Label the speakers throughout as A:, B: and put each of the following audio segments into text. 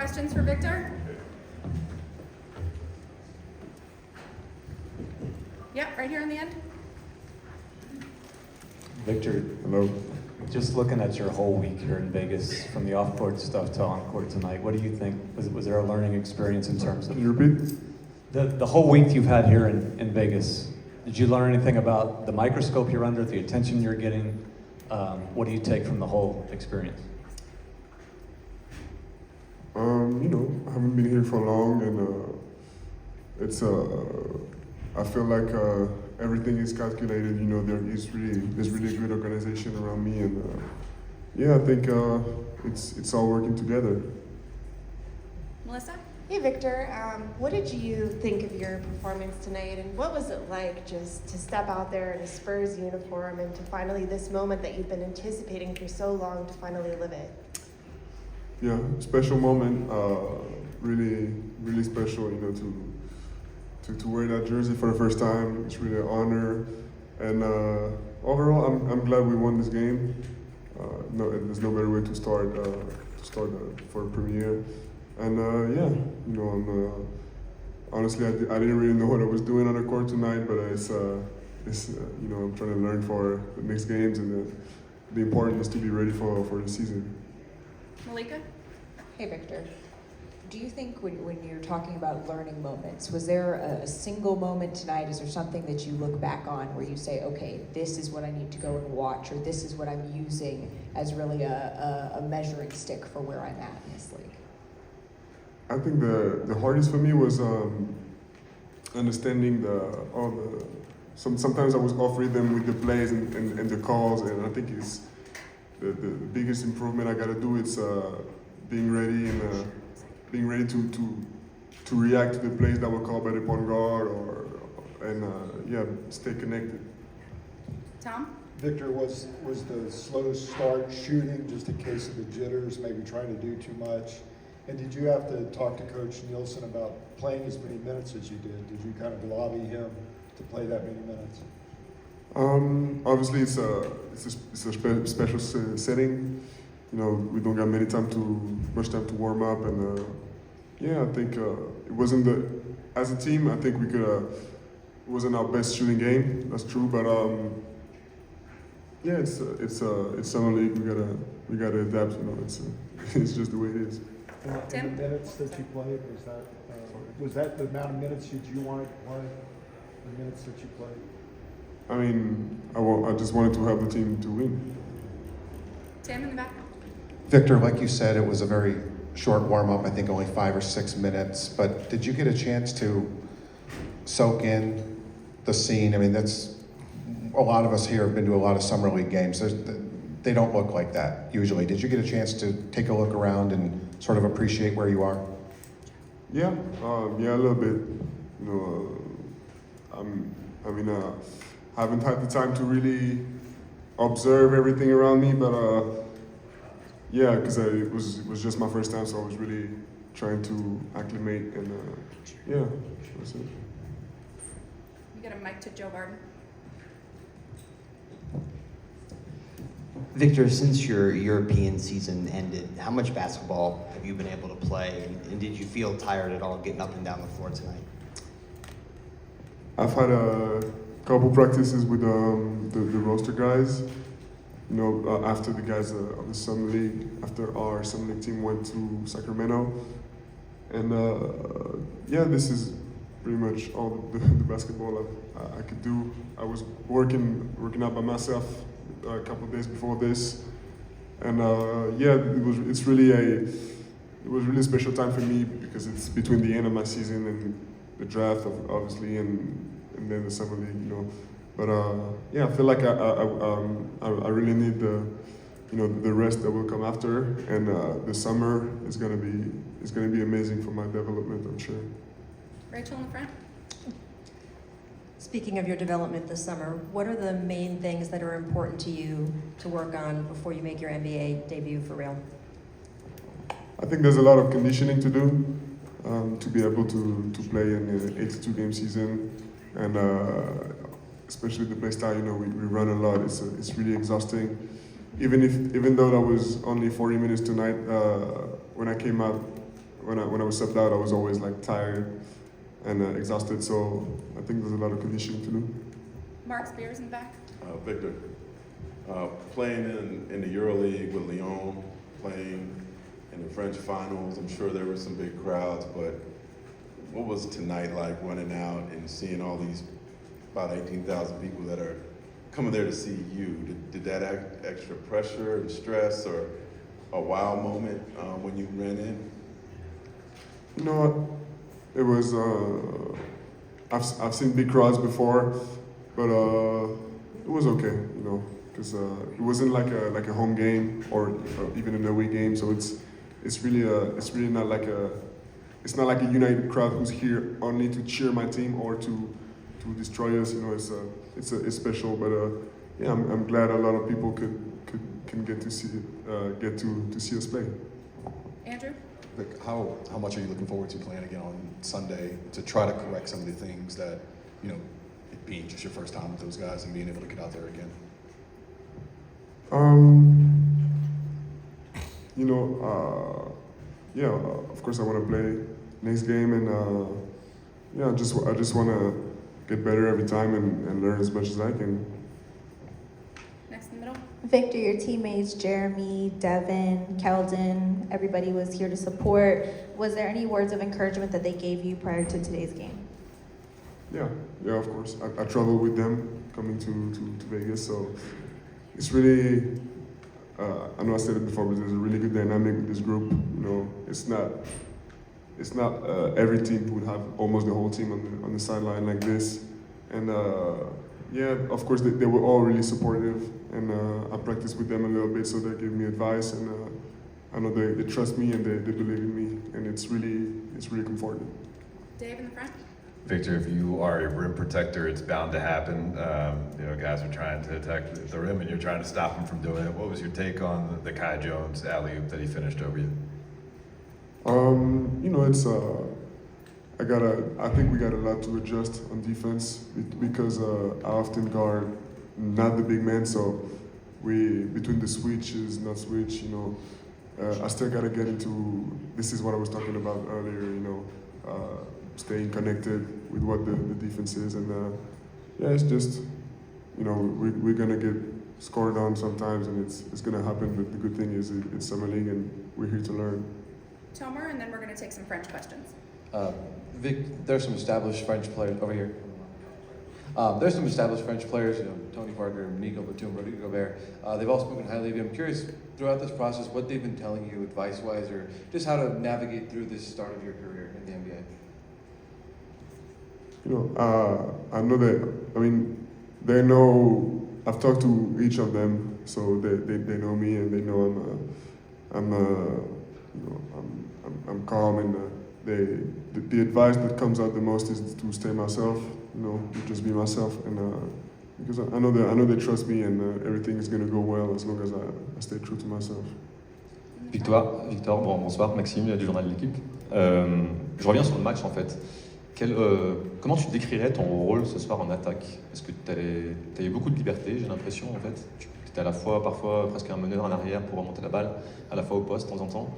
A: Questions for Victor? Yep, right here on the end.
B: Victor,
C: Hello.
B: just looking at your whole week here in Vegas, from the off-court stuff to on-court tonight, what do you think? Was there a learning experience in terms of
C: Can you repeat?
B: the whole week you've had here in Vegas? Did you learn anything about the microscope you're under, the attention you're getting? What do you take from the whole experience?
C: I haven't been here for long, and I feel like everything is calculated. There's really a good organization around me, and I think it's all working together.
A: Melissa?
D: Hey Victor, what did you think of your performance tonight, and what was it like just to step out there in a Spurs uniform and to finally this moment that you've been anticipating for so long to finally live it?
C: Yeah, special moment. Really, really special. To wear that jersey for the first time. It's really an honor, and overall, I'm glad we won this game. There's no better way to start for a premiere. And I'm honestly, I didn't really know what I was doing on the court tonight, but I'm trying to learn for the next games, and the importance to be ready for the season.
A: Malika?
E: Hey Victor, do you think when you're talking about learning moments, was there a single moment tonight, is there something that you look back on where you say, okay, this is what I need to go and watch, or this is what I'm using as really a measuring stick for where I'm at in this league?
C: I think the hardest for me was understanding sometimes I was off rhythm with the plays and the calls, and I think it's the biggest improvement I gotta do is being ready to react to the plays that were called by the point guard and stay connected.
A: Tom?
F: Victor, was the slow start shooting just a case of the jitters, maybe trying to do too much? And did you have to talk to Coach Nielsen about playing as many minutes as you did? Did you kind of lobby him to play that many minutes?
C: Obviously, it's a special setting. We don't got much time to warm up, and I think it wasn't as a team. I think it wasn't our best shooting game. That's true, but it's summer league. We gotta adapt. It's just the way it is.
A: Tim?
F: The minutes that you played, was that the amount of minutes that you wanted to play? The minutes that you played?
C: I mean, I just wanted to help the team to win.
A: Tim in the back?
G: Victor, like you said, it was a very short warm-up, I think only 5 or 6 minutes, but did you get a chance to soak in the scene? I mean, that's a lot of us here have been to a lot of summer league games. They don't look like that usually. Did you get a chance to take a look around and sort of appreciate where you are?
C: Yeah, a little bit. I haven't had the time to really observe everything around me, but because it was just my first time, so I was really trying to acclimate, and that's it.
A: You got a mic to Joe Barton.
H: Victor, since your European season ended, how much basketball have you been able to play, and did you feel tired at all getting up and down the floor tonight?
C: I've had a couple practices with the roster guys. After the guys of the summer league, after our summer league team went to Sacramento, and this is pretty much all the basketball I could do. I was working out by myself a couple of days before this, and it was really a special time for me because it's between the end of my season and the draft, obviously, and then the summer league, But I feel like I really need the rest that will come after, and the summer is gonna be amazing for my development, I'm sure.
A: Rachel in the front?
I: Speaking of your development this summer, what are the main things that are important to you to work on before you make your NBA debut for real?
C: I think there's a lot of conditioning to do to be able to play in an 82-game season, and especially the play style. We run a lot. It's really exhausting. Even though that was only 40 minutes tonight, when I came out when I was subbed out, I was always like tired and exhausted. So I think there's a lot of conditioning to do.
A: Mark Spears in the back.
J: Victor, playing in the EuroLeague with Lyon, playing in the French finals, I'm sure there were some big crowds, but what was tonight like running out and seeing all these about 18,000 people that are coming there to see you? Did that extra pressure and stress or a wow moment when you ran in?
C: You know what? It was. I've seen big crowds before, but it was okay. You know, because it wasn't like a home game or even an away game. So it's really not like a. It's not like a united crowd who's here only to cheer my team or to destroy us. You know, it's special. But yeah, I'm glad a lot of people can get to see us play.
A: Andrew?
K: Vic, how much are you looking forward to playing again on Sunday to try to correct some of the things that, you know, it being just your first time with those guys and being able to get out there again?
C: You know, yeah, of course I want to play next game, and yeah, I just want to get better every time and learn as much as I can.
A: Next in the middle.
L: Victor, your teammates, Jeremy, Devin, Keldon, everybody was here to support. Was there any words of encouragement that they gave you prior to today's game?
C: Yeah, of course. I traveled with them coming to Vegas, so it's really, I know I said it before, but there's a really good dynamic with this group. You know, it's not every team would have almost the whole team on the sideline like this. And yeah, of course they were all really supportive, and I practiced with them a little bit, so they gave me advice, and I know they trust me and they believe in me, and it's really comforting.
A: Dave in the front.
M: Victor, if you are a rim protector, it's bound to happen. You know, guys are trying to attack the rim, and you're trying to stop them from doing it. What was your take on the Kai Jones alley-oop that he finished over you?
C: You know, it's I think we got a lot to adjust on defense because I often guard not the big man, so between the switches, not switch, you know, I still gotta get into, this is what I was talking about earlier, you know, staying connected with what the defense is, and yeah, it's just, you know, we're gonna get scored on sometimes, and it's gonna happen, but the good thing is it's summer league and we're here to learn.
A: Tomer, and then we're going to take some French questions.
B: Vic, there's some established French players over here. There's some established French players, you know, Tony Parker, Nico Batum, Rudy Gobert. They've all spoken highly of you. I'm curious, throughout this process, what they've been telling you advice-wise, or just how to navigate through this start of your career in the NBA.
C: You know, I know that, I mean, they know, I've talked to each of them, so they know me, and they know I'm calm, and the advice that comes out the most is to stay myself, you know, to just be myself, and because I know they trust me, and everything is gonna go well as long as I stay true to myself.
N: Victor, bonsoir, Maxime du journal de l'équipe. Je reviens sur le match en fait. Comment tu décrirais ton rôle ce soir en attaque? Est-ce que tu as eu beaucoup de liberté, j'ai l'impression en fait? Tu étais à la fois parfois presque un meneur en arrière pour remonter la balle, à la fois au poste de temps en temps.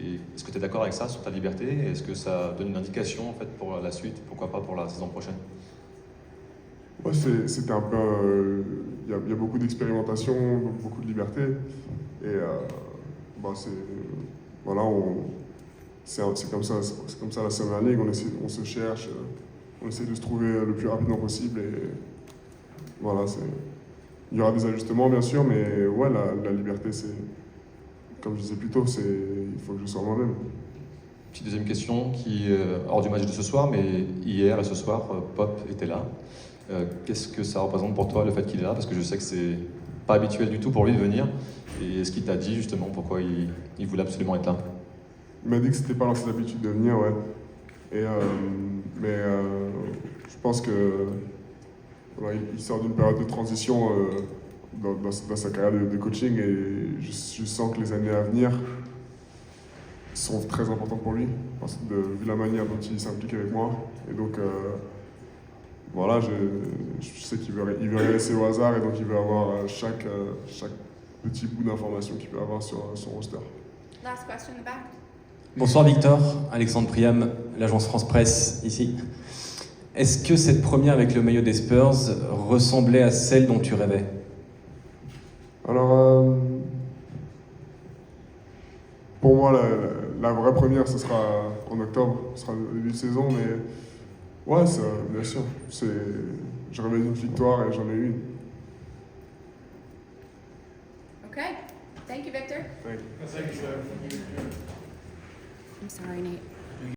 N: Et est-ce que tu es d'accord avec ça sur ta liberté? Est-ce que ça donne une indication en fait pour la suite, pourquoi pas pour la saison prochaine?
C: Ouais, c'était un peu, il y a beaucoup d'expérimentation, beaucoup de liberté, et bah voilà, c'est comme ça la Summer League, on se cherche, on essaie de se trouver le plus rapidement possible, et voilà, il y aura des ajustements bien sûr, mais ouais, la liberté, c'est, comme je disais plus tôt, il faut que je sois moi-même.
N: Petite deuxième question qui hors du match de ce soir, mais hier et ce soir, Pop était là. Qu'est-ce que ça représente pour toi le fait qu'il est là? Parce que je sais que c'est pas habituel du tout pour lui de venir. Et est-ce qu'il t'a dit justement pourquoi il voulait absolument être là?
C: Il m'a dit que c'était pas dans ses habitudes de venir, ouais. Et mais je pense que voilà, il sort d'une période de transition dans sa carrière de coaching, et je sens que les années à venir sont très importantes pour lui, vu la manière dont il s'implique avec moi. Et donc voilà, je sais qu'il veut rien laisser au hasard, et donc il veut avoir chaque petit bout d'information qu'il peut avoir sur son roster.
A: Last question in the back.
O: Bonsoir Victor, Alexandre Priam, l'agence France Presse ici. Est-ce que cette première avec le maillot des Spurs ressemblait à celle dont tu rêvais?
C: Alors, pour moi, la vraie première, ce sera en octobre, ce sera le début de saison, mais ouais, ça, bien sûr. Je rêvais d'une victoire et j'en ai eu une.
A: Okay. Thank you, Victor.
C: Thank you.
A: I'm sorry, Nate.